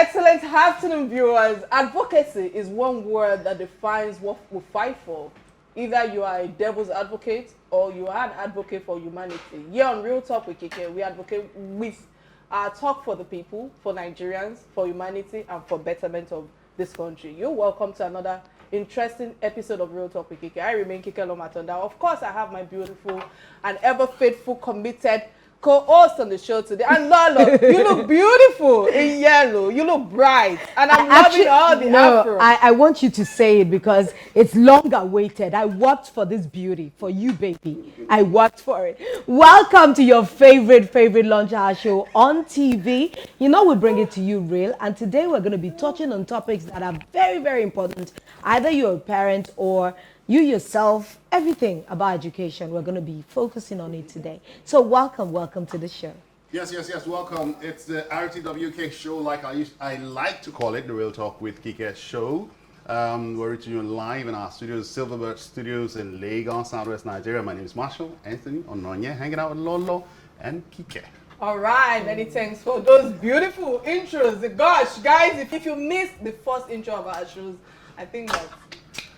Excellent afternoon, viewers. Advocacy is one word that defines what we fight for. Either you are a devil's advocate or you are an advocate for humanity. Here on Real Talk with Kike, we advocate with our talk for the people, for Nigerians, for humanity, and for betterment of this country. You're welcome to another interesting episode of Real Talk with Kike. I remain Kike Atanda-owo. Of course, I have my beautiful and ever faithful, committed co-host on the show today. And Lolo, you look beautiful in yellow. You look bright. And I'm loving all the afro. I want you to say it because it's long awaited. I worked for this beauty, for you, baby. I worked for it. Welcome to your favorite lunch hour show on TV. You know we bring it to you real. And today we're going to be touching on topics that are very, very important. Either you're a parent or you yourself, everything about education, we're going to be focusing on it today. So welcome to the show. Yes, welcome. It's the RTWK show, like I like to call it, the Real Talk with Kike show. We're reaching you live in our studios, Silverbird Studios in Lagos, Southwest Nigeria. My name is Marshall Anthony Ononye, hanging out with Lolo and Kike. All right, many thanks for those beautiful intros. Gosh, guys, if you missed the first intro of our shows, I think that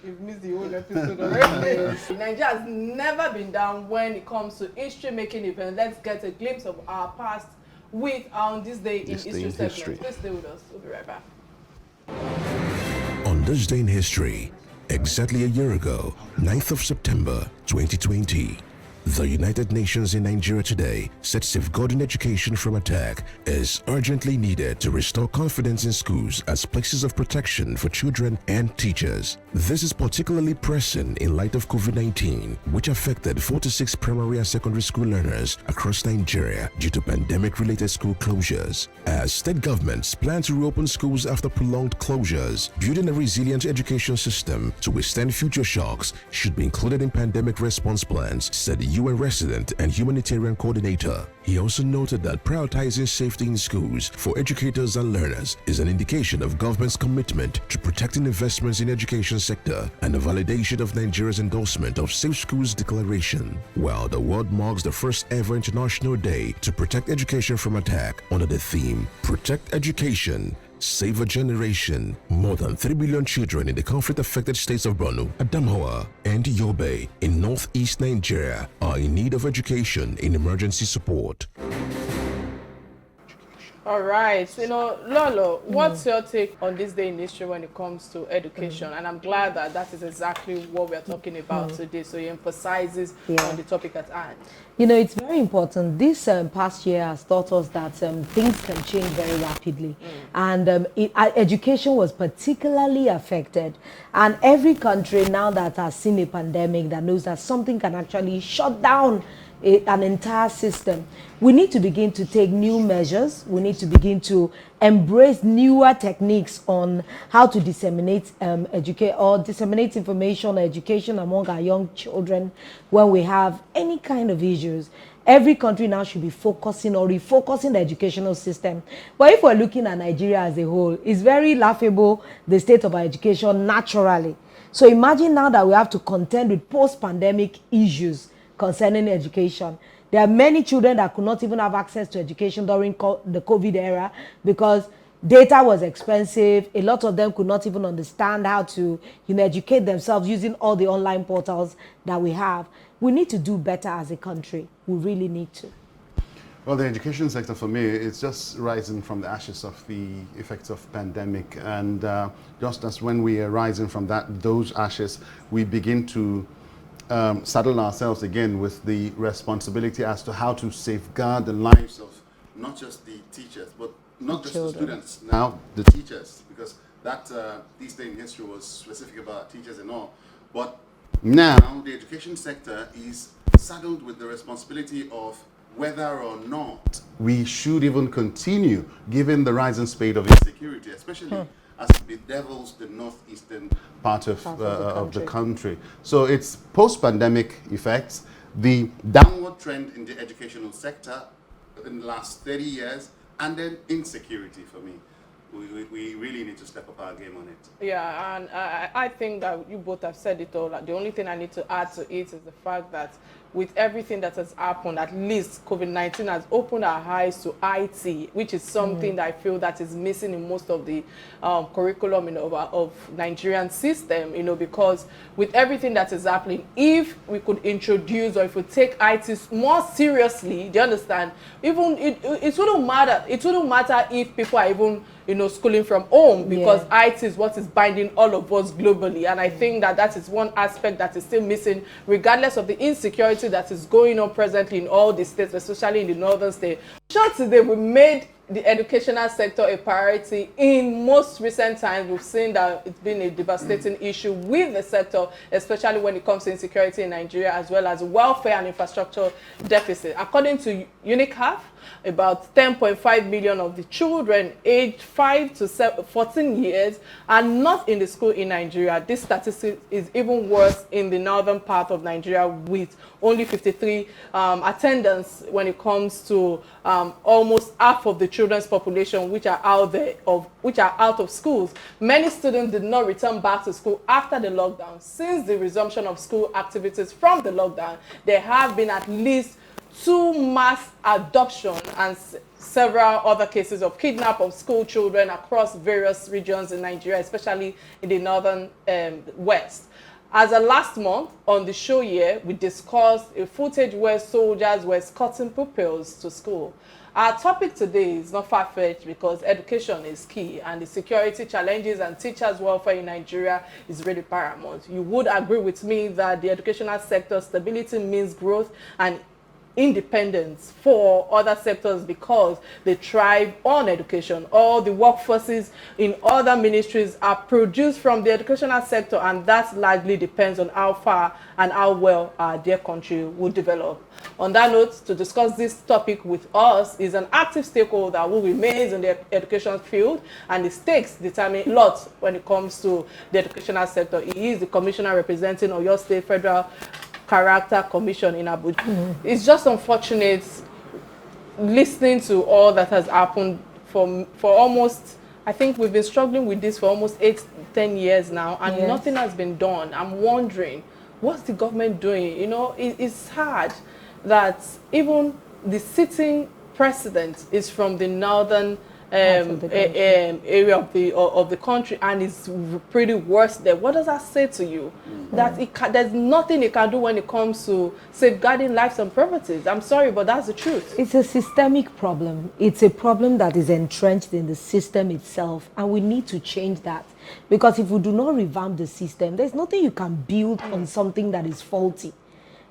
you've missed the whole episode already. Nigeria has never been down when it comes to history-making events. Let's get a glimpse of our past with On This Day in History segment. Please stay with us. We'll be right back. On this day in history, exactly a year ago, 9th of September 2020, the United Nations in Nigeria today said safeguarding education from attack is urgently needed to restore confidence in schools as places of protection for children and teachers. This is particularly pressing in light of COVID-19, which affected 46 primary and secondary school learners across Nigeria due to pandemic-related school closures. As state governments plan to reopen schools after prolonged closures, building a resilient education system to withstand future shocks should be included in pandemic response plans, said the UN resident and humanitarian coordinator. He also noted that prioritizing safety in schools for educators and learners is an indication of government's commitment to protecting investments in education sector and a validation of Nigeria's endorsement of Safe Schools Declaration. While the world marks the first ever International Day to protect education from attack under the theme Protect Education, Save a Generation, more than 3 billion children in the conflict-affected states of Borno, Adamawa, and Yobe in northeast Nigeria are in need of education and emergency support. All right, Lolo, what's your take on this day in history when it comes to education? And I'm glad that is exactly what we're talking about today. So he emphasizes on the topic at hand. You know, it's very important. This past year has taught us that things can change very rapidly. And education was particularly affected. And every country now that has seen a pandemic that knows that something can actually shut down an entire system, we need to begin to take new measures. We need to begin to embrace newer techniques on how to disseminate disseminate information or education among our young children when we have any kind of issues. Every country now should be focusing or refocusing the educational system. But if we're looking at Nigeria as a whole, it's very laughable, the state of our education naturally. So imagine now that we have to contend with post-pandemic issues concerning education. There are many children that could not even have access to education during the COVID era because data was expensive. A lot of them could not even understand how to educate themselves using all the online portals that we have. We need to do better as a country. We really need to. Well, the education sector for me is just rising from the ashes of the effects of pandemic. And just as when we are rising from those ashes, we begin to saddle ourselves again with the responsibility as to how to safeguard the lives of not just the teachers, but not just the students, now the teachers, because that this day in history was specific about teachers and all. But now the education sector is saddled with the responsibility of whether or not we should even continue given the rising spate of insecurity, especially as it bedevils the northeastern part of the country. So it's post-pandemic effects, the downward trend in the educational sector in the last 30 years, and then insecurity for me. we really need to step up our game on it. Yeah, and I think that you both have said it all. Like, the only thing I need to add to it is the fact that with everything that has happened, at least COVID-19 has opened our eyes to IT, which is something that I feel that is missing in most of the curriculum, of Nigerian system, because with everything that is happening, if we could introduce, or if we take IT more seriously, do you understand? Even it wouldn't matter. It wouldn't matter if people are even schooling from home, because IT is what is binding all of us globally. And I think that is one aspect that is still missing, regardless of the insecurity that is going on presently in all the states, especially in the northern state. Sure, today we made the educational sector a priority. In most recent times, we've seen that it's been a devastating issue with the sector, especially when it comes to insecurity in Nigeria, as well as welfare and infrastructure deficit. According to UNICEF, about 10.5 million of the children aged 5 to 14 years are not in the school in Nigeria. This statistic is even worse in the northern part of Nigeria, with only 53 attendance when it comes to almost half of the children's population which are out of schools. Many students did not return back to school after the lockdown. Since the resumption of school activities from the lockdown, there have been at least 2 mass adoption and several other cases of kidnap of school children across various regions in Nigeria, especially in the northern west. As of last month on the show here, we discussed a footage where soldiers were escorting pupils to school. Our topic today is not far-fetched, because education is key, and the security challenges and teachers' welfare in Nigeria is really paramount. You would agree with me that the educational sector stability means growth and independence for other sectors, because they thrive on education. All the workforces in other ministries are produced from the educational sector, and that largely depends on how far and how well their country will develop. On that note, to discuss this topic with us is an active stakeholder who remains in the education field, and the stakes determine a lot when it comes to the educational sector. He is the commissioner representing Oyo State Federal Character Commission in Abuja. It's just unfortunate listening to all that has happened for almost, I think we've been struggling with this for almost 8-10 years now, and nothing has been done. I'm wondering, what's the government doing? It's hard that even the sitting president is from the northern area of the country, and it's pretty worse there. What does that say to you? That there's nothing it can do when it comes to safeguarding lives and properties. I'm sorry, but that's the truth. It's a systemic problem. It's a problem that is entrenched in the system itself, and we need to change that. Because if we do not revamp the system, there's nothing you can build on something that is faulty.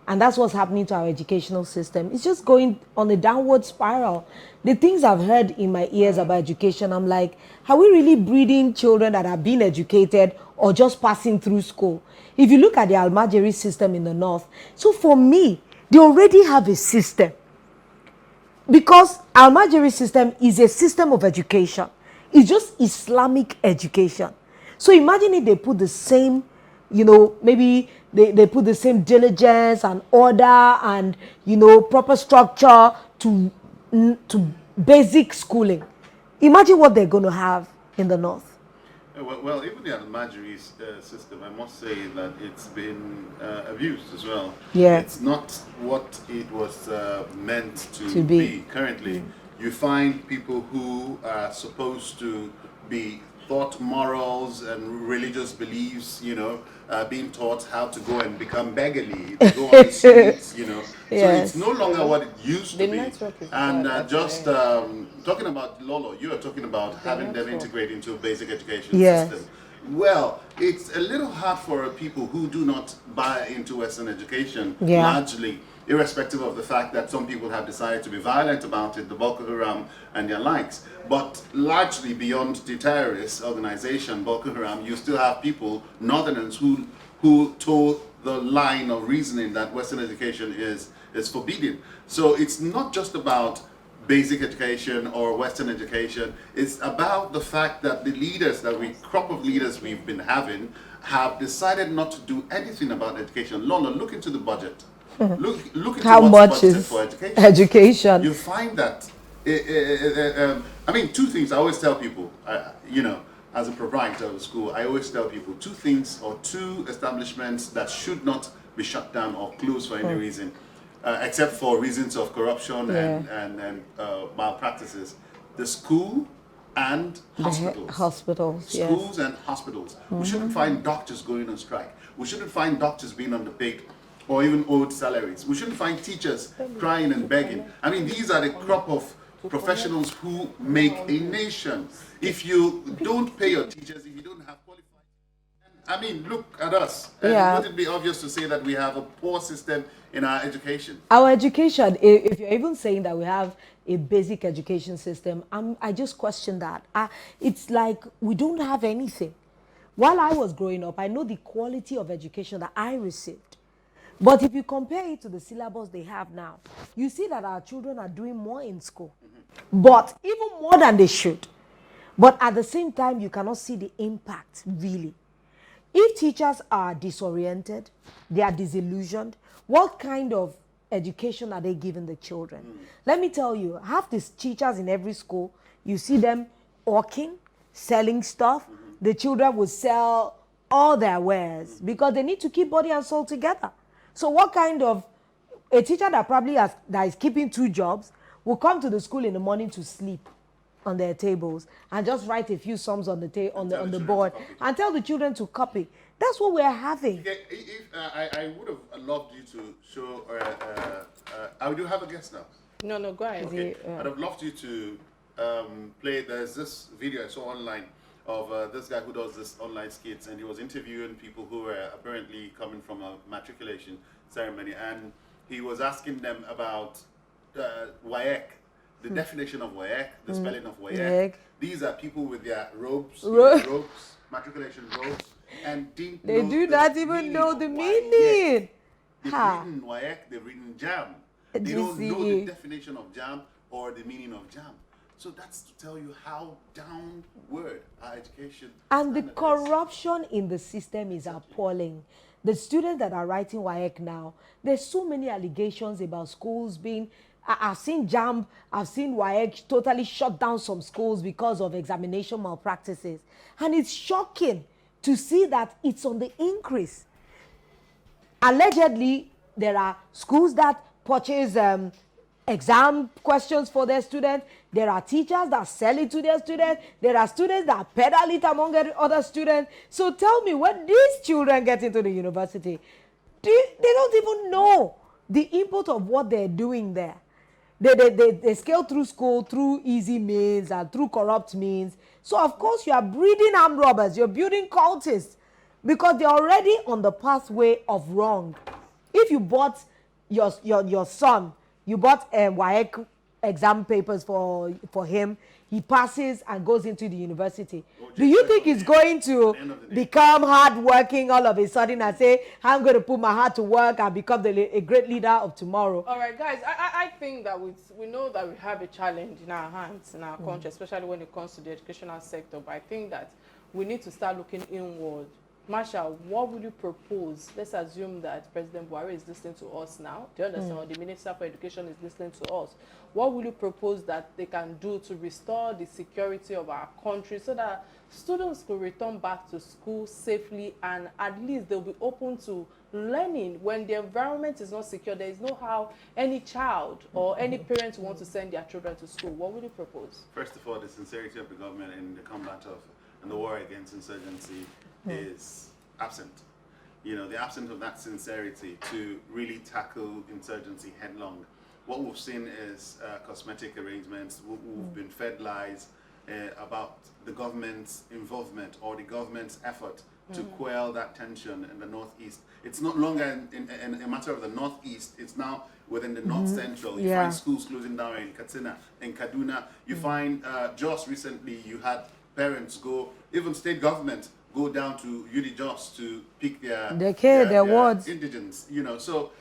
And that's what's happening to our educational system. It's just going on a downward spiral. The things I've heard in my ears about education, I'm like, are we really breeding children that are being educated or just passing through school? If you look at the Almajiri system in the north, so for me, they already have a system. Because Almajiri system is a system of education. It's just Islamic education. So imagine if they put the same, maybe they put the same diligence and order and, proper structure to basic schooling. Imagine what they're going to have in the north. Well, even the Almajiri system, I must say that it's been abused as well. Yeah. It's not what it was meant to be. Currently, you find people who are supposed to be taught morals and religious beliefs, being taught how to go and become beggarly, to go on the streets, Yes. So it's no longer what it used to be. network is And bad, talking about Lolo, you are talking about having them integrate into a basic education Yes. system. Well, it's a little hard for people who do not buy into Western education, largely, irrespective of the fact that some people have decided to be violent about it, the Boko Haram and their likes. But largely beyond the terrorist organization, Boko Haram, you still have people, northerners, who toe the line of reasoning that Western education is forbidden. So it's not just about basic education or Western education. It's about the fact that the leaders, crop of leaders we've been having, have decided not to do anything about education. Lolo, look into the budget. Look into How what's much budgeted is for education. education? You find that I mean, two things I always tell people, you know, as a proprietor of a school, I always tell people two things or two establishments that should not be shut down or closed for any reason, except for reasons of corruption and malpractices. The school and hospitals. Hospitals, yes. Schools and hospitals. We shouldn't find doctors going on strike. We shouldn't find doctors being underpaid or even owed salaries. We shouldn't find teachers crying and begging. I mean, these are the crop of professionals who make a nation. If you don't pay your teachers, if you don't have qualified, I mean, look at us. Yeah. Would it be obvious to say that we have a poor system in our education? Our education, if you're even saying that we have a basic education system, I just question that. It's like we don't have anything. While I was growing up, I know the quality of education that I received. But if you compare it to the syllabus they have now, you see that our children are doing more in school, but even more than they should. But at the same time, you cannot see the impact, really. If teachers are disoriented, they are disillusioned, what kind of education are they giving the children? Let me tell you, half these teachers in every school, you see them hawking, selling stuff. The children will sell all their wares because they need to keep body and soul together. So what kind of a teacher that is keeping two jobs will come to the school in the morning to sleep on their tables and just write a few sums on the board and tell the children to copy. That's what we're having. Okay, I would have loved you to show. I do have a guest now. No, go ahead. Okay. I'd have loved you to play. There's this video I saw online of this guy who does this online skits, and he was interviewing people who were apparently coming from a matriculation ceremony, and he was asking them about WAEC, the definition of WAEC, the spelling of WAEC. These are people with their robes, matriculation robes, and they do not even know the meaning. They've written WAEC, they've written JAM. They don't know the definition of JAM or the meaning of JAM. So that's to tell you how downward our education and the corruption in the system is appalling. The students that are writing WAEC now, there's so many allegations about schools being. I've seen JAM, I've seen WAEC totally shut down some schools because of examination malpractices. And it's shocking to see that it's on the increase. Allegedly, there are schools that purchase exam questions for their students. There are teachers that sell it to their students. There are students that peddle it among other students. So tell me, when these children get into the university, they don't even know the input of what they're doing there. They scale through school through easy means and through corrupt means. So of course you are breeding armed robbers, you're building cultists because they're already on the pathway of wrong. If you bought your son, you bought WAEC exam papers for him, he passes and goes into the university. Do you think he's going to become hardworking all of a sudden and say, I'm going to put my heart to work and become a great leader of tomorrow? All right, guys, I think that we know that we have a challenge in our hands, in our country, especially when it comes to the educational sector. But I think that we need to start looking inward. Marshall, what would you propose? Let's assume that President Buhari is listening to us now. Do you understand? Or the Minister for Education is listening to us. What will you propose that they can do to restore the security of our country so that students could return back to school safely and at least they'll be open to learning when the environment is not secure? There is no how any child or any parent wants to send their children to school. What would you propose? First of all, the sincerity of the government in the combat of and the war against insurgency is absent. You know, the absence of that sincerity to really tackle insurgency headlong. What we've seen is cosmetic arrangements. We've been fed lies about the government's involvement or the government's effort to quell that tension in the Northeast. It's not longer in a matter of the Northeast, it's now within the North Central. You find schools closing down in Katsina, in Kaduna. You find just recently you had parents go, even state government, go down to UD Jos to pick their wards. Indigents, you know. So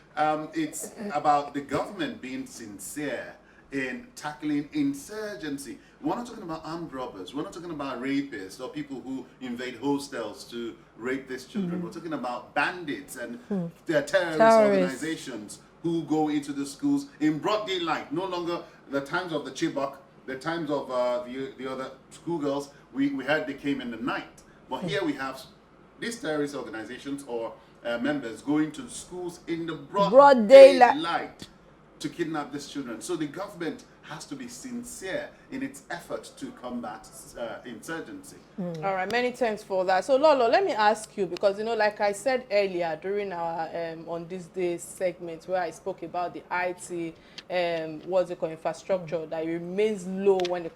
it's about the government being sincere in tackling insurgency. We're not talking about armed robbers. We're not talking about rapists or people who invade hostels to rape these children. We're talking about bandits and their terrorist organizations who go into the schools in broad daylight, no longer the times of the Chibok, the times of the other schoolgirls, we heard they came in the night. But here we have these terrorist organizations or members going to schools in the broad daylight to kidnap these children. So the government has to be sincere in its efforts to combat insurgency. All right, many thanks for that. So Lolo, let me ask you, because like I said earlier during our on this day's segment where I spoke about the IT what's it called, infrastructure that remains low when it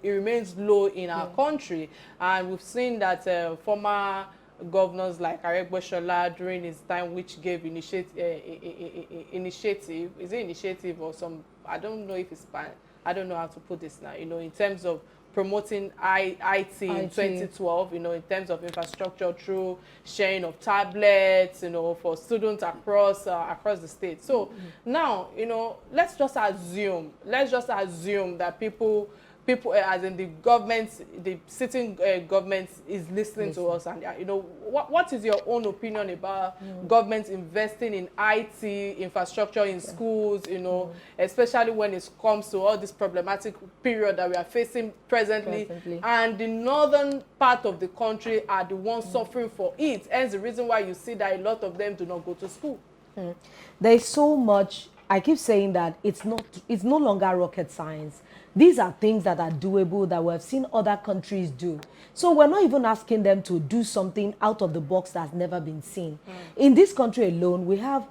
remains low in our country, and we've seen that former governors like Aregbesola during his time, which gave initiative, is it initiative or some, I don't know if it's, I don't know how to put this now, in terms of promoting IT in 2012, in terms of infrastructure through sharing of tablets, for students across the state. So now, let's just assume that people, as in the government, the sitting government is listening to us, and what is your own opinion about government investing in IT infrastructure in schools, especially when it comes to all this problematic period that we are facing presently. And the northern part of the country are the ones suffering for it, hence the reason why you see that a lot of them do not go to school. There's so much. I keep saying that it's no longer rocket science. These are things that are doable, that we have seen other countries do. So we're not even asking them to do something out of the box that's never been seen. In this country alone, we have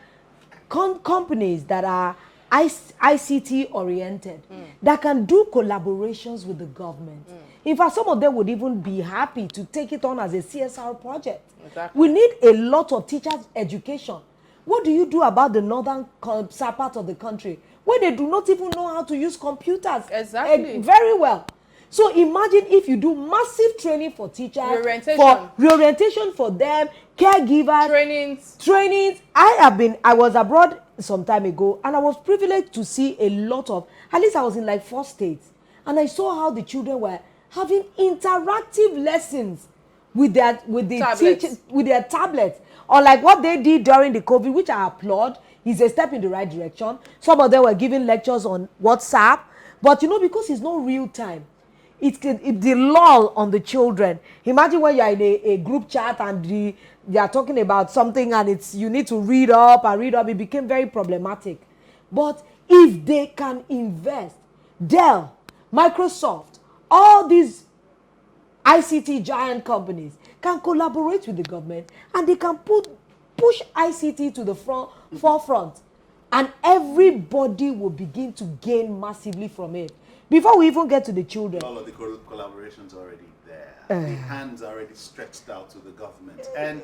companies that are ICT oriented, that can do collaborations with the government. In fact, some of them would even be happy to take it on as a CSR project. Exactly. We need a lot of teachers' education. What do you do about the northern part of the country where they do not even know how to use computers very well? So imagine if you do massive training for teachers, reorientation for them, caregivers, trainings. I was abroad some time ago, and I was privileged to see a lot of, at least I was in like 4 states, and I saw how the children were having interactive lessons with their tablets. Or like what they did during the COVID, which I applaud, is a step in the right direction. Some of them were giving lectures on WhatsApp, but because it's not real time, it the lull on the children. Imagine when you're in a group chat and they are talking about something and you need to read up, it became very problematic. But if they can invest, Dell, Microsoft, all these ICT giant companies can collaborate with the government, and they can push ICT to the forefront, and everybody will begin to gain massively from it. Before we even get to the children, all of the collaborations already there. The hands are already stretched out to the government, and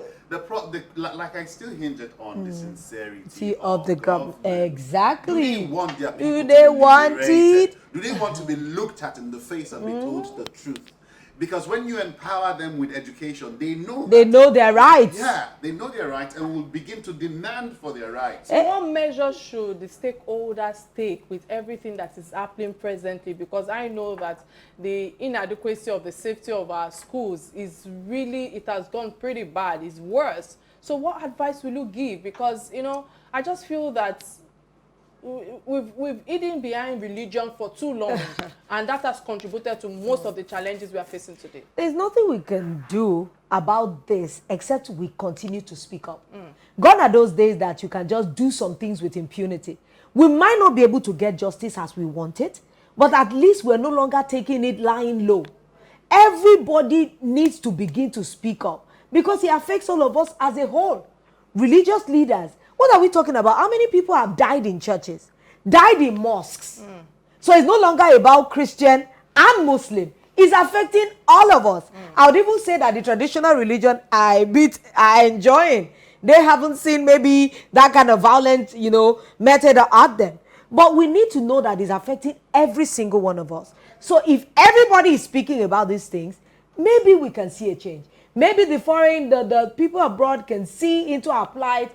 like I still hinge it on the sincerity of the government. Exactly. Do they want their people Do they want it? Do they want to be looked at in the face and be told the truth? Because when you empower them with education, they know their rights. Yeah, they know their rights and will begin to demand for their rights. So what measures should the stakeholders take with everything that is happening presently? Because I know that the inadequacy of the safety of our schools is really, it has gone pretty bad. It's worse. So what advice will you give? Because, I just feel that we've hidden behind religion for too long, and that has contributed to most of the challenges we are facing today. There's nothing we can do about this except we continue to speak up. Gone are those days that you can just do some things with impunity. We might not be able to get justice as we want it, but at least we're no longer taking it lying low. Everybody needs to begin to speak up because it affects all of us as a whole. Religious leaders, what are we talking about? How many people have died in churches, died in mosques? So it's no longer about Christian and Muslim. It's affecting all of us. I would even say that the traditional religion are enjoying. They haven't seen maybe that kind of violent, method at them. But we need to know that it's affecting every single one of us. So if everybody is speaking about these things, maybe we can see a change. Maybe the people abroad can see into our plight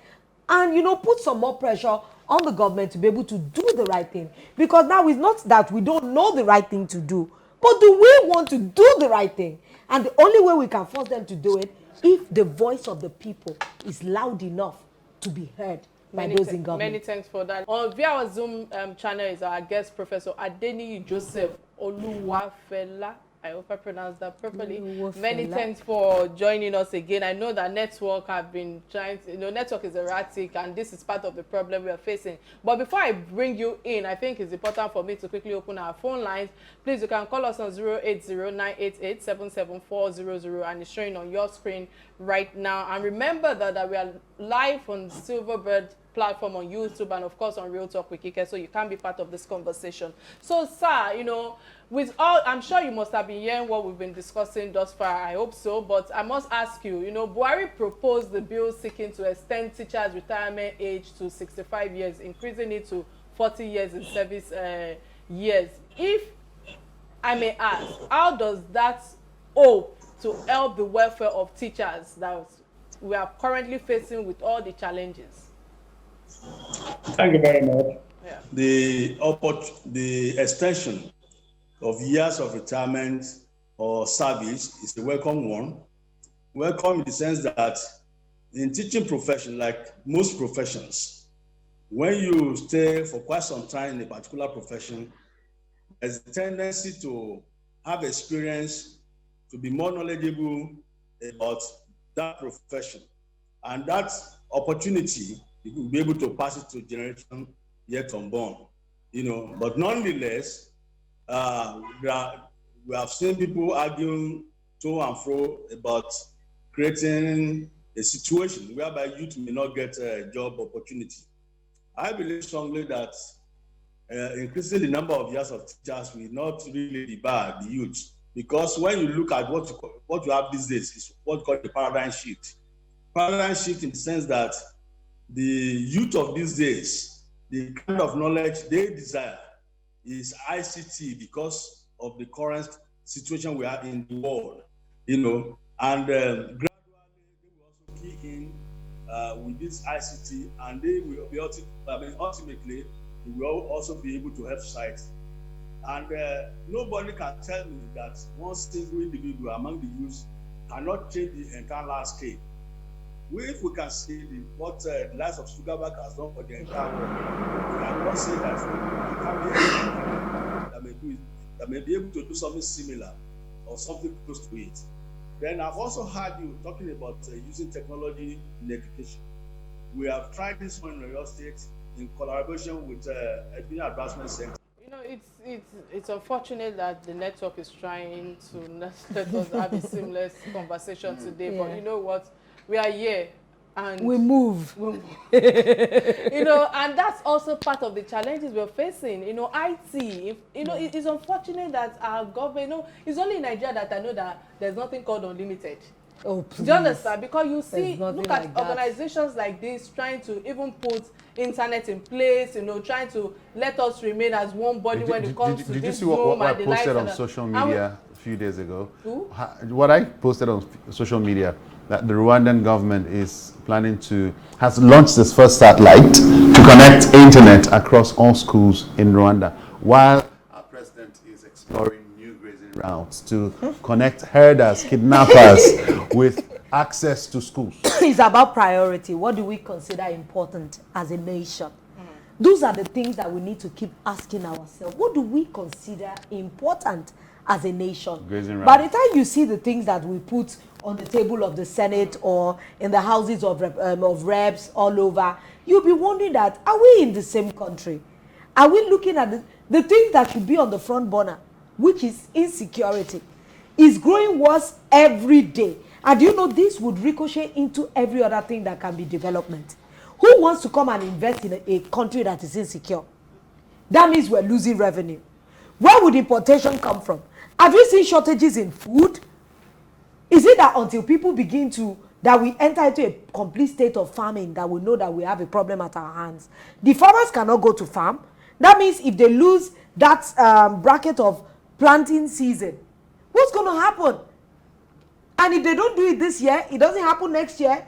and, put some more pressure on the government to be able to do the right thing. Because now it's not that we don't know the right thing to do, but do we want to do the right thing? And the only way we can force them to do it, if the voice of the people is loud enough to be heard by those in government. Many thanks for that. On via our Zoom channel is our guest, Professor Adeniyi Joseph Oluwafela. I hope I pronounced that properly. Many thanks for joining us again. I know that network have been trying to, network is erratic, and this is part of the problem we are facing. But before I bring you in, I think it's important for me to quickly open our phone lines. Please, you can call us on 080-988-77400, and it's showing on your screen right now. And remember that we are live on Silverbird platform on YouTube and of course on Real Talk with Kike, so you can be part of this conversation. So, sir, with all, I'm sure you must have been hearing what we've been discussing thus far. I hope so, but I must ask you, Buhari proposed the bill seeking to extend teachers' retirement age to 65 years, increasing it to 40 years in service years. If I may ask, how does that hope to help the welfare of teachers that we are currently facing with all the challenges? Thank you very much. Yeah. The extension of years of retirement or service is a welcome one. Welcome in the sense that in teaching profession, like most professions, when you stay for quite some time in a particular profession, there's a tendency to have experience, to be more knowledgeable about that profession. And that opportunity, you will be able to pass it to generation yet unborn. But nonetheless, we have seen people arguing to and fro about creating a situation whereby youth may not get a job opportunity. I believe strongly that increasing the number of years of teachers will not really debar the youth, because when you look at what you have these days is what's called the paradigm shift. Paradigm shift in the sense that the youth of these days, the kind of knowledge they desire is ICT because of the current situation we are in the world, and gradually they will also key in with this ICT, and they will be ultimately they will also be able to help society. And nobody can tell me that one single individual among the youth cannot change the entire landscape. If we can see what the likes of Sugarback has done for the entire world, we cannot say that we can be that may be able to do something similar or something close to it. Then I've also heard you talking about using technology in education. We have tried this one in Oyo State in collaboration with Education Advancement Center. It's unfortunate that the network is trying to let us have a seamless conversation today, but you know what? We are here and we move. And that's also part of the challenges we're facing. IT, it is unfortunate that our government, it's only in Nigeria that I know that there's nothing called unlimited. Oh, please. Do you understand? Because you see, look at like organizations like this trying to even put internet in place, trying to let us remain as one body when it comes to this Zoom. Did you see what I posted on social media a few days ago? What I posted on social media, that the Rwandan government has launched its first satellite to connect internet across all schools in Rwanda, while our president is exploring new grazing routes to connect herders, kidnappers with access to schools. It's about priority. What do we consider important as a nation? Those are the things that we need to keep asking ourselves. What do we consider important as a nation? By the time you see the things that we put on the table of the Senate or in the houses of reps all over, you'll be wondering that, are we in the same country? Are we looking at the thing that should be on the front burner, which is insecurity, is growing worse every day. And you know this would ricochet into every other thing that can be development. Who wants to come and invest in a country that is insecure? That means we're losing revenue. Where would importation come from? Have you seen shortages in food? Is it that until people begin that we enter into a complete state of famine that we know that we have a problem at our hands? The farmers cannot go to farm. That means if they lose that bracket of planting season, what's going to happen? And if they don't do it this year, it doesn't happen next year,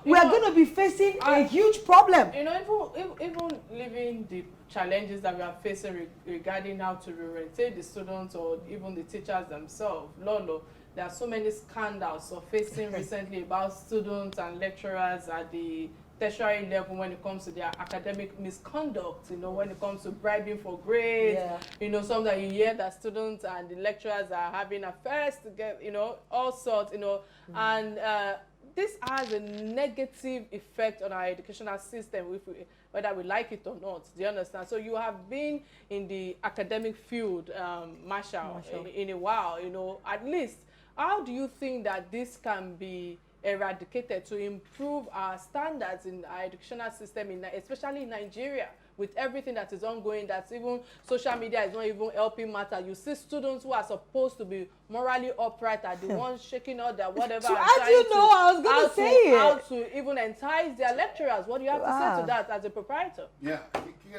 we are going to be facing a huge problem. Even leaving the challenges that we are facing regarding how to reorientate the students or even the teachers themselves, Lolo, there are so many scandals surfacing recently about students and lecturers at the tertiary level when it comes to their academic misconduct, you know, when it comes to bribing for grades, you know, sometimes you hear that students and the lecturers are having affairs to get, you know, all sorts, you know, and this has a negative effect on our educational system, whether we like it or not. Do you understand? So you have been in the academic field, Marshall, in a while, you know, at least. How do you think that this can be eradicated to improve our standards in our educational system, especially in Nigeria, with everything that is ongoing, that's even social media is not even helping matter? You see students who are supposed to be morally upright are the ones shaking out their whatever. As you know, I was going to say it. How to even entice their lecturers. What do you have to say to that as a proprietor? Yeah,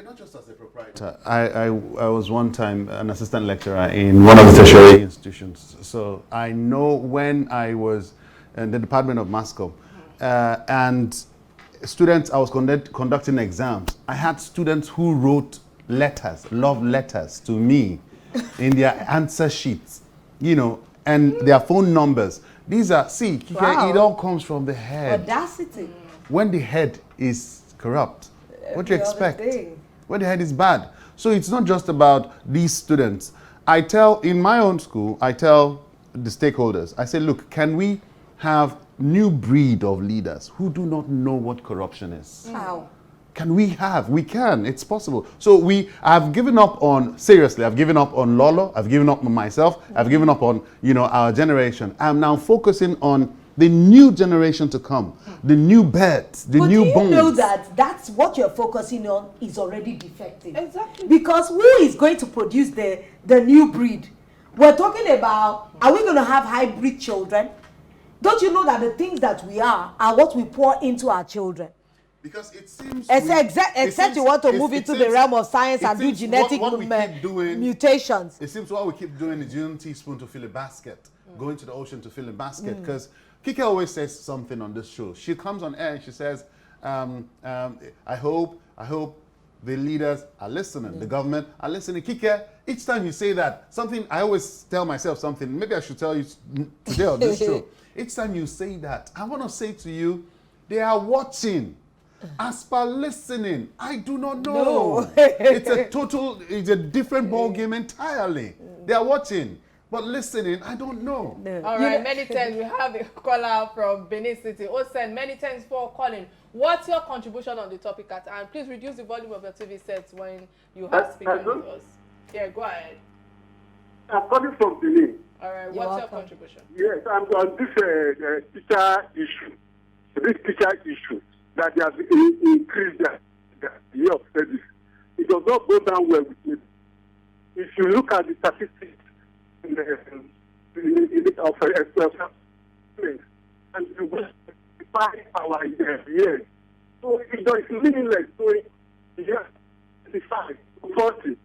not just as a proprietor. I was one time an assistant lecturer in one of the tertiary institutions. So I know when I was in the Department of Mass Comm, and students, I was conducting exams. I had students who wrote letters, love letters to me in their answer sheets, you know, and their phone numbers. These are, see, Kike, it all comes from the head. Audacity. When the head is corrupt, what do you expect? When the head is bad. So it's not just about these students. I tell, in my own school, I tell the stakeholders, I say, look, can we have new breed of leaders who do not know what corruption is? How? Can we have? We can. It's possible. So I've given up on, seriously, I've given up on Lolo. I've given up on myself. I've given up on, you know, our generation. I'm now focusing on the new generation to come, the new birds, the new bones. But do you know that that's what you're focusing on is already defective? Exactly. Because who is going to produce the new breed? We're talking about, are we going to have hybrid children? Don't you know that the things that we are what we pour into our children? Because it seems... Except you want to move into the realm of science and do genetic mutations. It seems what we keep doing is using teaspoon to fill a basket, going to the ocean to fill a basket. Because Kike always says something on this show. She comes on air and she says, I hope the leaders are listening, the government are listening. Kike, each time you say that, something, I always tell myself something, maybe I should tell you today on this show. Each time you say that, I want to say to you, they are watching. As per listening, I do not know. No. It's a different ball game entirely. They are watching, but listening, I don't know. No. All right, many thanks. We have a caller from Benin City. Osen, many thanks for calling. What's your contribution on the topic at hand? Please reduce the volume of your TV sets when you are speaking with us. Yeah, go ahead. I'm calling from Benin. All right, what's your contribution? Yes, I'm on this teacher issue. This teacher issue that they have increased the year of service. It does not go down well with me. If you look at the statistics of and you go 5 hours years, so it's meaningless. So yes, 55, 40,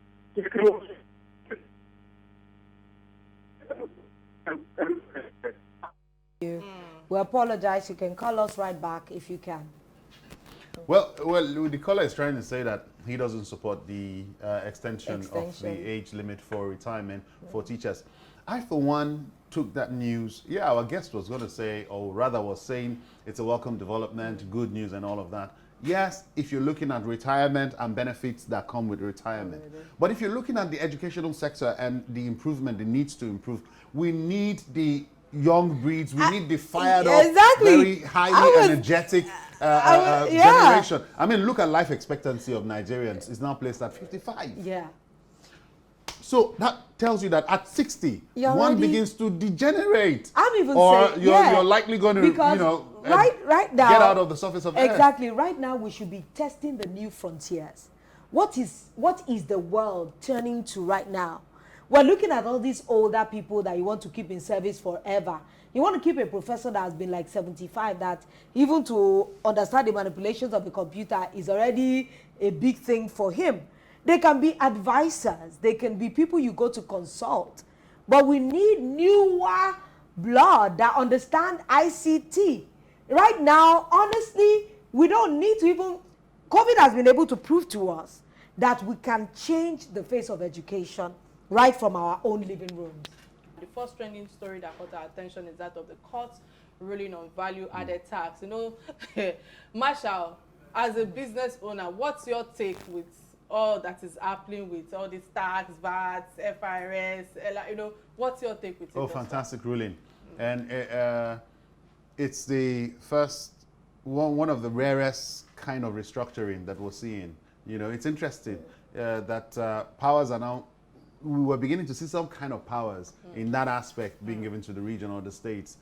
We apologize. You can call us right back if you can. Well, the caller is trying to say that he doesn't support the extension of the age limit for retirement for teachers. I, for one, took that news. Yeah, our guest was going to say, or rather was saying, it's a welcome development, good news and all of that. Yes, if you're looking at retirement and benefits that come with retirement. But if you're looking at the educational sector and the improvement, the needs to improve, we need the young breeds, we need the fired up, very highly energetic generation. I mean, look at life expectancy of Nigerians. It's now placed at 55. Yeah. So that tells you that at 60, one begins to degenerate. I'm even saying, you're likely going to, because right now, get out of the surface of the earth. Exactly. Right now, we should be testing the new frontiers. What is the world turning to right now? We're looking at all these older people that you want to keep in service forever. You want to keep a professor that has been like 75, that even to understand the manipulations of the computer is already a big thing for him. They can be advisors. They can be people you go to consult. But we need newer blood that understand ICT. Right now, honestly, we don't need to even... COVID has been able to prove to us that we can change the face of education right from our own living rooms. The first trending story that caught our attention is that of the court ruling on value-added tax. You know, Marshall, as a business owner, what's your take with all that is happening with all these tax, VAT, FIRS, you know, what's your take with it? Oh, fantastic ruling. And it's the first, one of the rarest kind of restructuring that we're seeing. You know, it's interesting that powers are now, we were beginning to see some kind of powers in that aspect being given to the region or the states.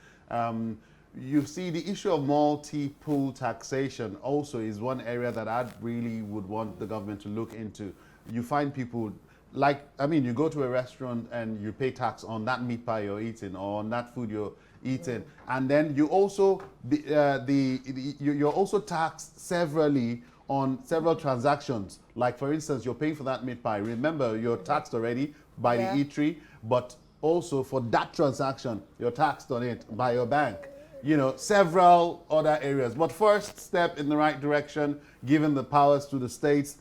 You see the issue of multi-pool taxation also is one area that I really would want the government to look into. You find people like, I mean, you go to a restaurant and you pay tax on that meat pie you're eating or on that food you're eating, and then you also you're also taxed severally on several transactions. Like for instance, you're paying for that meat pie. Remember, you're taxed already by the eatery, but also for that transaction, you're taxed on it by your bank. You know, several other areas. But first step in the right direction, given the powers to the states.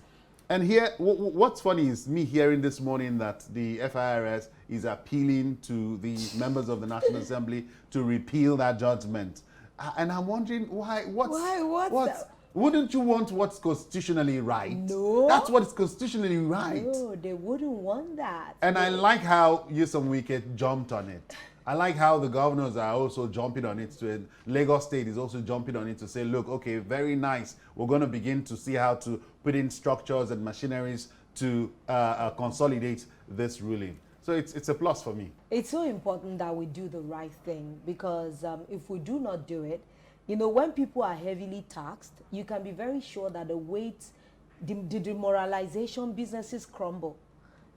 And here, what's funny is me hearing this morning that the FIRS is appealing to the members of the National Assembly to repeal that judgment. And I'm wondering why, wouldn't you want what's constitutionally right? No. That's what's constitutionally right. No, they wouldn't want that. And I like how Nyesom Wike jumped on it. I like how the governors are also jumping on it. Lagos State is also jumping on it to say, look, okay, very nice. We're going to begin to see how to put in structures and machineries to consolidate this ruling. So it's a plus for me. It's so important that we do the right thing, because if we do not do it, you know, when people are heavily taxed, you can be very sure that the demoralization, businesses crumble.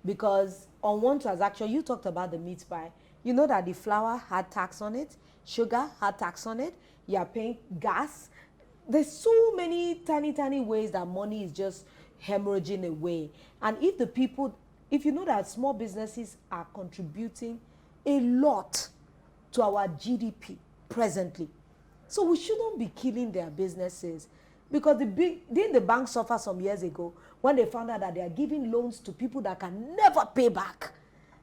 Because on one transaction, you talked about the meat pie. You know that the flour had tax on it, sugar had tax on it, you are paying gas. There's so many tiny ways that money is just hemorrhaging away. And if you know that small businesses are contributing a lot to our GDP presently, so we shouldn't be killing their businesses. Because didn't the bank suffer some years ago when they found out that they are giving loans to people that can never pay back?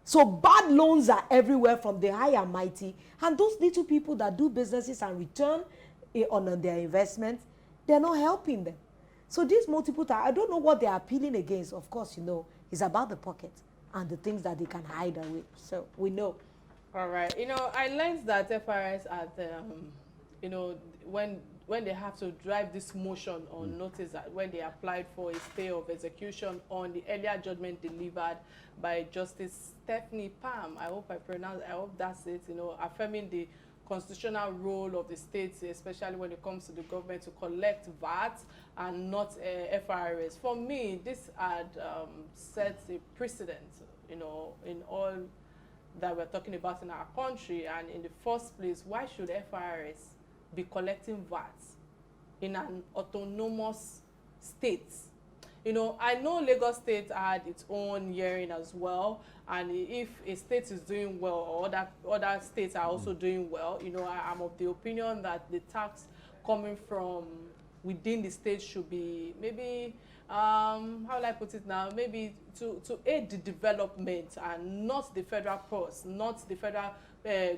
So bad loans are everywhere from the high and mighty. And those little people that do businesses and return on their investments, they're not helping them. So these multiple times, I don't know what they're appealing against. Of course, you know, it's about the pocket and the things that they can hide away. So we know. All right. You know, I learned that FRS you know, when they have to drive this motion on notice that when they applied for a stay of execution on the earlier judgment delivered by Justice Stephanie Palm. I hope that's it, you know, affirming the constitutional role of the states, especially when it comes to the government to collect VAT and not FRS. For me, this had set a precedent, you know, in all that we're talking about in our country. And in the first place, why should FRS be collecting VAT in an autonomous state? You know, I know Lagos State had its own hearing as well, and if a state is doing well or other states are also doing well, you know, I'm of the opinion that the tax coming from within the state should be maybe how will I put it now, maybe to aid the development and not the federal purse, not the federal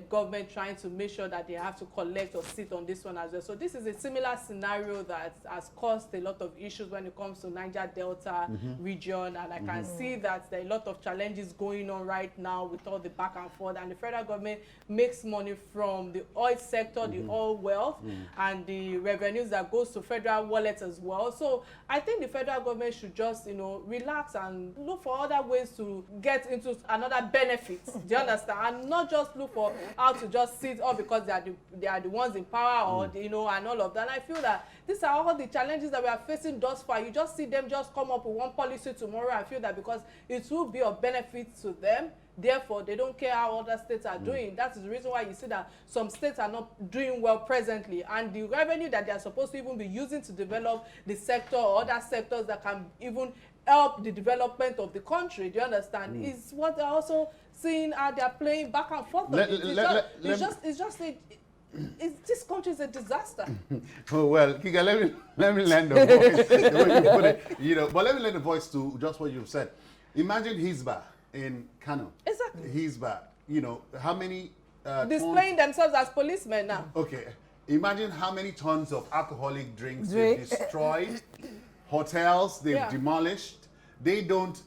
government trying to make sure that they have to collect or sit on this one as well. So this is a similar scenario that has caused a lot of issues when it comes to Niger Delta region, and I can see that there are a lot of challenges going on right now with all the back and forth, and the federal government makes money from the oil sector, the oil wealth, and the revenues that goes to federal wallets as well. So I think the federal government should just, you know, relax and look for other ways to get into another benefit. Do you understand? And not just look for how to just sit up because they are the ones in power, or you know, and all of that. And I feel that these are all the challenges that we are facing thus far. You just see them just come up with one policy tomorrow. I feel that because it will be of benefit to them, therefore they don't care how other states are doing. That is the reason why you see that some states are not doing well presently, and the revenue that they are supposed to even be using to develop the sector or other sectors that can even help the development of the country, do you understand, is what they're also seeing how they're playing back and forth. This country is a disaster. Oh, well, Kike, let me lend the voice, the way you put it, you know, but let me lend the voice to just what you've said. Imagine Hisba in Kano. Exactly. Hisba, you know, how many displaying themselves as policemen now. Okay, imagine how many tons of alcoholic drinks they've destroyed, hotels they've demolished. They don't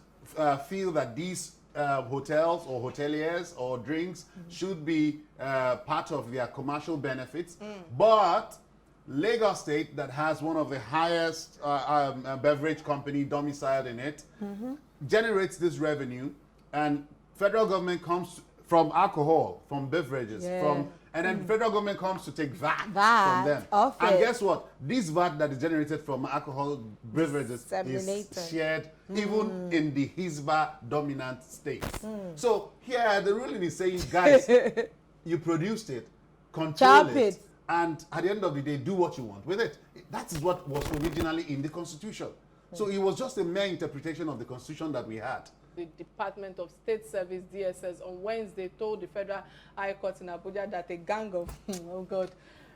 feel that these hotels or hoteliers or drinks should be part of their commercial benefits. But Lagos State, that has one of the highest beverage company domiciled in it, generates this revenue, and federal government comes from alcohol, from beverages, and then federal government comes to take VAT from them. And guess what? This VAT that is generated from alcohol beverages is shared even in the Hisba dominant states. So here the ruling is saying, guys, you produced it, control it, and at the end of the day, do what you want with it. That is what was originally in the Constitution. So it was just a mere interpretation of the Constitution that we had. The Department of State Service, DSS, on Wednesday told the Federal High Court in Abuja that a gang of,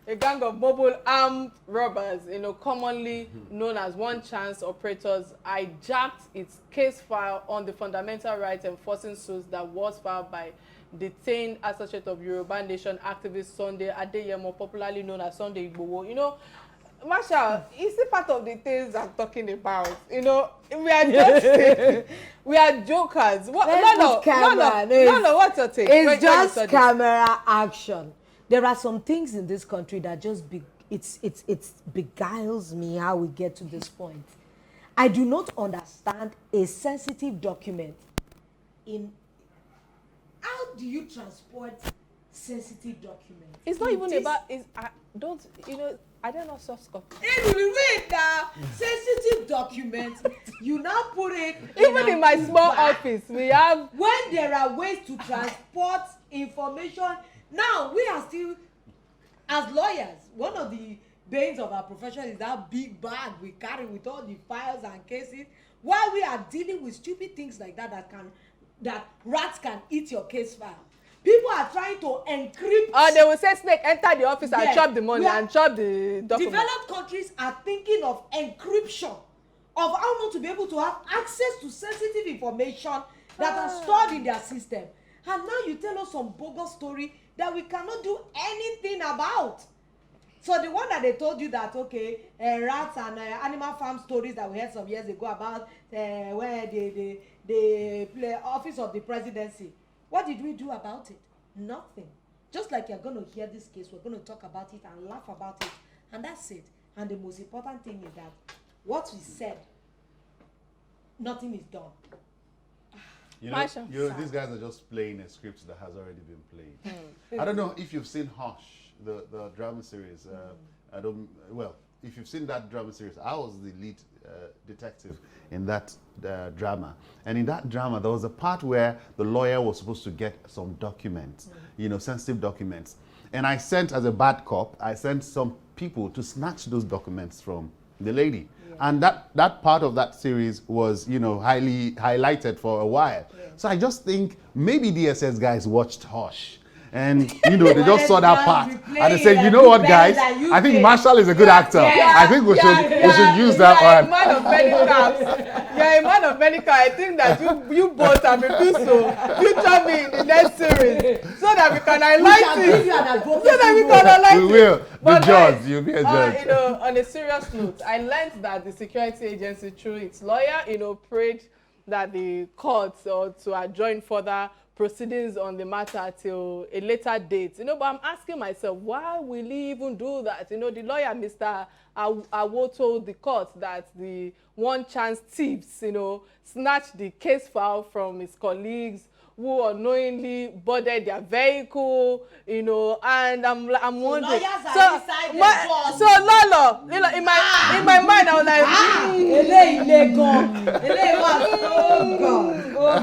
a gang of mobile armed robbers, you know, commonly known as one chance operators, hijacked its case file on the fundamental rights enforcing suits that was filed by detained associate of Yoruba Nation activist Sunday Adeyemo, popularly known as Sunday Igboho. You know, Marshall, is it part of the things I'm talking about? You know, we are just we are jokers. What? No, what's your take? It's just camera action. There are some things in this country that just it beguiles me how we get to this point. I do not understand a sensitive document. How do you transport sensitive documents? It's not even about. I don't know source copy. Anyway, wait now. Sensitive documents, you now put it even in my small office, we have. When there are ways to transport information, now we are still, as lawyers, one of the banes of our profession is that big bag we carry with all the files and cases. While we are dealing with stupid things like that rats can eat your case file. People are trying to encrypt. They will say snake enter the office and chop the money and chop the document. Developed countries are thinking of encryption, of how not to be able to have access to sensitive information that are stored in their system. And now you tell us some bogus story that we cannot do anything about. So the one that they told you that, okay, rats and animal farm stories that we heard some years ago about where the play office of the presidency. What did we do about it? Nothing. Just like you're going to hear this case, we're going to talk about it and laugh about it. And that's it. And the most important thing is that what we said, nothing is done. You know, these guys are just playing a script that has already been played. I don't know if you've seen Hush, the drama series. If you've seen that drama series, I was the lead detective in that drama. And in that drama, there was a part where the lawyer was supposed to get some documents, you know, sensitive documents. And I sent, as a bad cop, I sent some people to snatch those documents from the lady. And that part of that series was, you know, highly highlighted for a while. So I just think maybe DSS guys watched Hush. And, you know, they just saw that part. And they said, you know what, guys? I think Marshall is a good actor. I think we should use that one. You're a man of many caps. You're a man of many caps. I think that you both have refused to feature me in the next series so that we can highlight it. So that we can highlight it. We will. Be judge. You'll be a judge. You know, on a serious note, I learned that the security agency, through its lawyer, you know, prayed that the courts or to adjourn further proceedings on the matter till a later date. You know, but I'm asking myself, why will he even do that? You know, the lawyer, Mr. Awo, told the court that the one chance thieves, you know, snatched the case file from his colleagues who unknowingly boarded their vehicle, you know, and I'm wondering. So Lolo, you know, in my mind, I was like,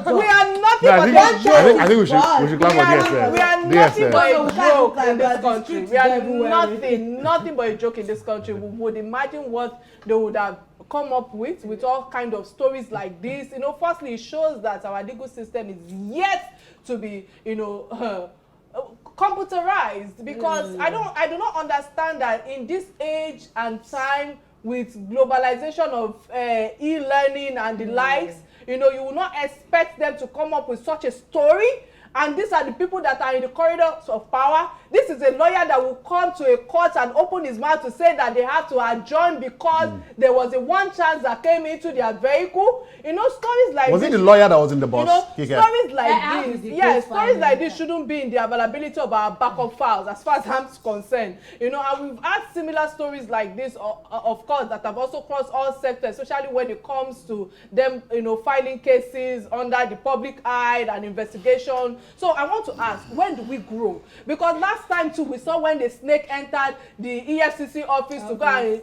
we are nothing but a joke. I think we should clap for DSS. We are nothing but a joke in this country. We are nothing but a joke in this country. We would imagine what they would have come up with all kind of stories like this. You know, firstly, it shows that our legal system is yet to be, you know, computerized, because I do not understand that in this age and time with globalization of e-learning and the likes, you know, you will not expect them to come up with such a story and these are the people that are in the corridors of power. This is a lawyer that will come to a court and open his mouth to say that they have to adjourn because there was a one chance that came into their vehicle. You know, stories like Was this. it the lawyer that was in the bus? You know, Kike? stories like How this, did the yes, case stories find like him? this shouldn't be in the availability of our backup files, as far as I'm concerned. You know, and we've had similar stories like this, of course, that have also crossed all sectors, especially when it comes to them, you know, filing cases under the public eye and investigation. So I want to ask, when do we grow? Because last time too, we saw when the snake entered the EFCC office to go and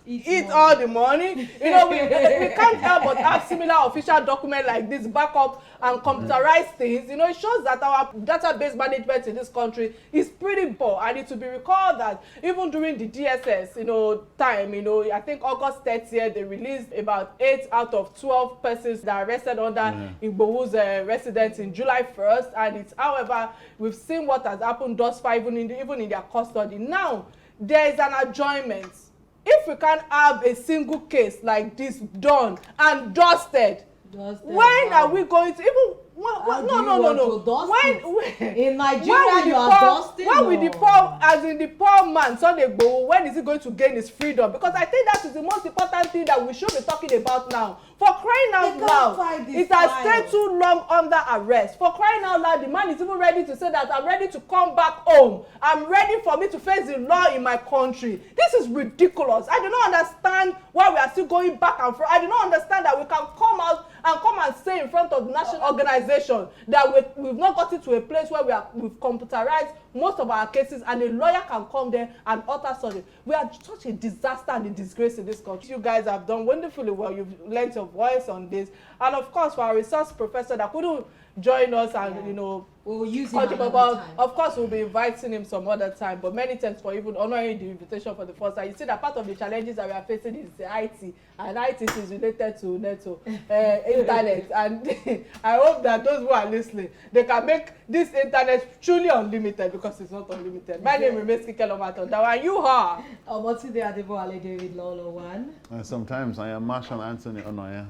eat all the money. You know, we can't help but have similar official document like this, backup and computerized things. You know, it shows that our database management in this country is pretty poor. And it to be recalled that even during the DSS, you know, time, you know, I think August 30th, they released about 8 out of 12 persons that are arrested under Igbohu's residence in July 1st. And it's, however, we've seen what has happened thus far, even in their custody. Now, there is an adjournment. If we can't have a single case like this done and dusted, when are we going to even no. When in Nigeria you are dusting? When with the poor, as in the poor man, Sunday Igboho, when is he going to gain his freedom? Because I think that is the most important thing that we should be talking about now. For crying out loud, it has stayed too long under arrest. For crying out loud, the man is even ready to say that I'm ready to come back home. I'm ready for me to face the law in my country. This is ridiculous. I do not understand why we are still going back and forth. I do not understand that we can come out and say in front of the national organization that we've not gotten to a place where we've computerized most of our cases, and a lawyer can come there and utter something. We are such a disaster and a disgrace in this country. You guys have done wonderfully well. You've lent your voice on this, and of course for our resource professor that couldn't join us, and you know, we'll use him another time. Of course we'll be inviting him some other time, but many thanks for even honoring the invitation for the first time. You see that part of the challenges that we are facing is the IT, and IT is related to internet, and I hope that those who are listening, they can make this internet truly unlimited, because it's not unlimited. My name remains Kike Atanda-owo, and you are Omotunde Adebowale David Lolo One. Sometimes I am Marshall Anthony Onoya.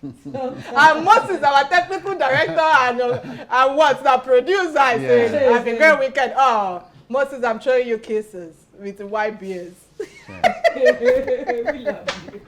And Moses, our technical director, and what's the producer? I say, have a great weekend. Oh, Moses, I'm showing you kisses with white beards. We love you.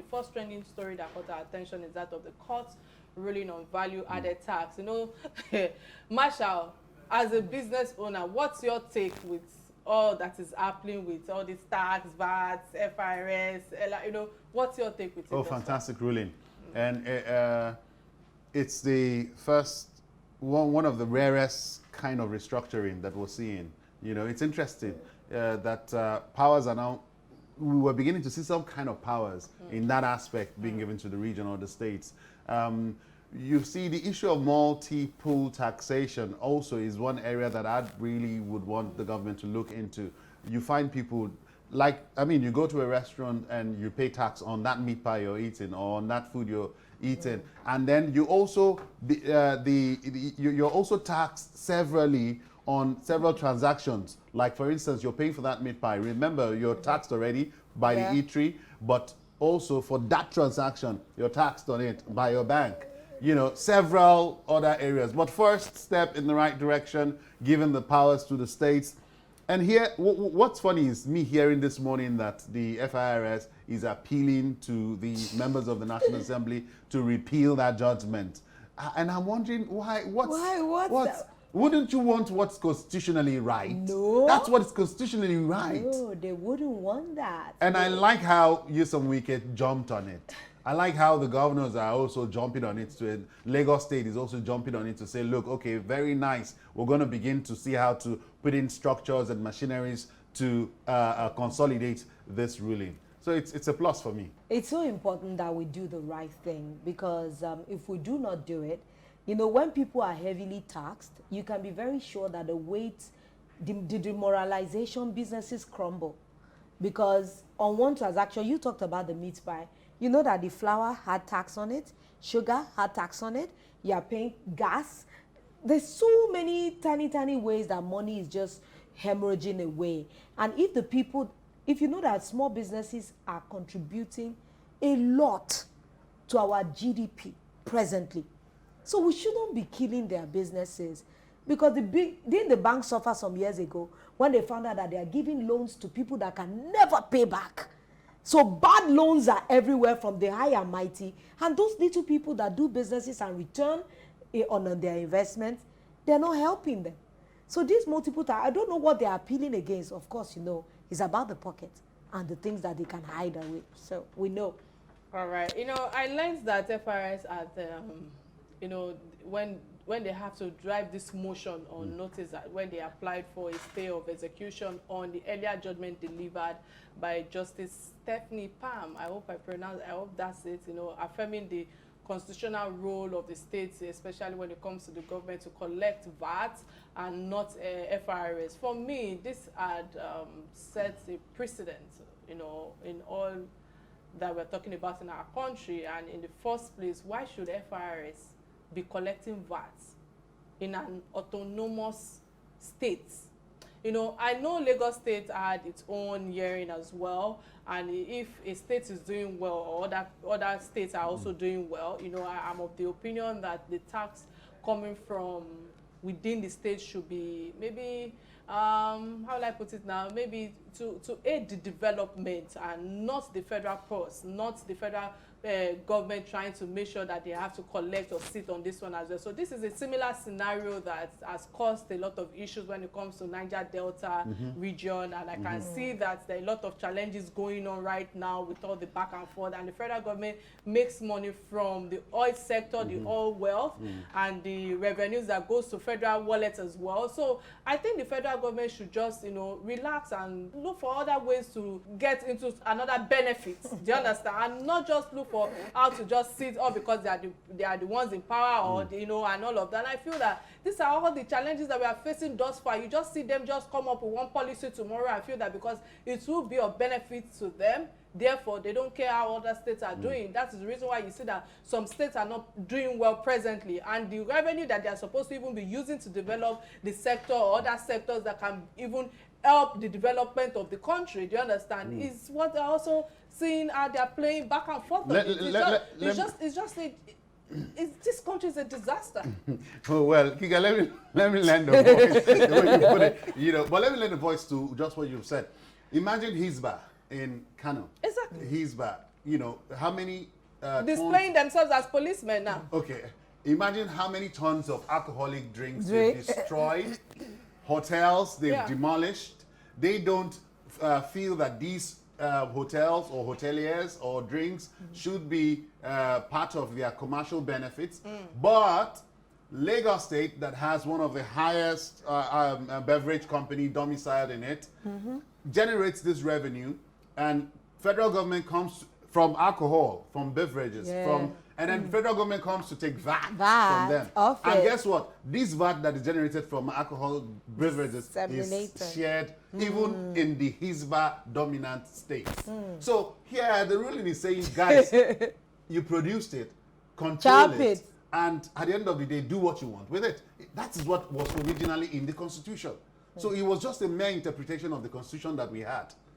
first trending story that caught our attention is that of the court ruling on value-added tax. You know, Marshall, as a business owner, what's your take with all that is happening with all these tax, VAT, FIRS, you know, what's your take with it? Oh, fantastic ruling. And it's the first, one of the rarest kind of restructuring that we're seeing. You know, it's interesting that powers are now, we were beginning to see some kind of powers in that aspect being given to the region or the states. You see, the issue of multi-pool taxation also is one area that I really would want the government to look into. You find people, like, I mean, you go to a restaurant and you pay tax on that meat pie you're eating or on that food you're eating, and then you also, you're also taxed severally on several transactions. Like, for instance, you're paying for that meat pie. Remember, you're taxed already by the eatery, but also for that transaction, you're taxed on it by your bank. You know, several other areas. But first step in the right direction, giving the powers to the states. And here, what's funny is me hearing this morning that the FIRS is appealing to the members of the National Assembly to repeal that judgment. And I'm wondering why, wouldn't you want what's constitutionally right? No. That's what's constitutionally right. No, they wouldn't want that. And I like how Nyesom Wike jumped on it. I like how the governors are also jumping on it. Lagos State is also jumping on it to say, look, okay, very nice. We're going to begin to see how to put in structures and machineries to consolidate this ruling. So it's a plus for me. It's so important that we do the right thing, because if we do not do it, you know, when people are heavily taxed, you can be very sure that the demoralization businesses crumble. Because on one transaction, you talked about the meat pie. You know that the flour had tax on it, sugar had tax on it, you are paying gas. There's so many tiny ways that money is just hemorrhaging away. And if you know that small businesses are contributing a lot to our GDP presently, so we shouldn't be killing their businesses. Because didn't the bank suffer some years ago when they found out that they are giving loans to people that can never pay back? So bad loans are everywhere from the high and mighty, and those little people that do businesses and return on their investments, they're not helping them. So these multiple times, I don't know what they're appealing against. Of course, you know, it's about the pocket and the things that they can hide away. So we know. All right. You know, I learned that FRS at, you know, when they have to drive this motion on notice that when they applied for a stay of execution on the earlier judgment delivered by Justice Stephanie Palm, I hope that's it, you know, affirming the constitutional role of the states, especially when it comes to the government to collect VAT and not FRS. For me, this had set a precedent, you know, in all that we're talking about in our country. And in the first place, why should FRS be collecting VAT in an autonomous state? You know, I know Lagos State had its own hearing as well, and if a state is doing well or other states are also doing well, you know, I'm of the opinion that the tax coming from within the state should be maybe how will I put it now, maybe to aid the development and not the federal purse, not the federal government trying to make sure that they have to collect or sit on this one as well. So this is a similar scenario that has caused a lot of issues when it comes to Niger Delta region, and I can see that there are a lot of challenges going on right now with all the back and forth, and the federal government makes money from the oil sector, the oil wealth, and the revenues that goes to federal wallets as well. So I think the federal government should just, you know, relax and look for other ways to get into another benefit. Do you understand? And not just look for how to just sit all because they are the ones in power, or you know, and all of that. And I feel that these are all the challenges that we are facing thus far. You just see them just come up with one policy tomorrow. I feel that because it will be of benefit to them, therefore they don't care how other states are doing. That is the reason why you see that some states are not doing well presently, and the revenue that they are supposed to even be using to develop the sector or other sectors that can even help the development of the country, do you understand, is what they're also seeing how they're playing back and forth. This country is a disaster. Oh, well, Kike, let me lend the voice the way you put it, you know, but let me lend the voice to just what you've said. Imagine Hisba in Kano. Exactly. Hisba you know, how many displaying themselves as policemen now. Okay, imagine how many tons of alcoholic drinks they've destroyed, hotels they've demolished. They don't feel that these hotels or hoteliers or drinks should be part of their commercial benefits. But Lagos State, that has one of the highest beverage company domiciled in it, generates this revenue, and federal government comes from alcohol, from beverages, and then federal government comes to take VAT from them. And guess what? This VAT that is generated from alcohol beverages is shared even in the Hisba dominant states. So here the ruling is saying, guys, you produced it, control it, and at the end of the day, do what you want with it. That is what was originally in the Constitution. So it was just a mere interpretation of the Constitution that we had.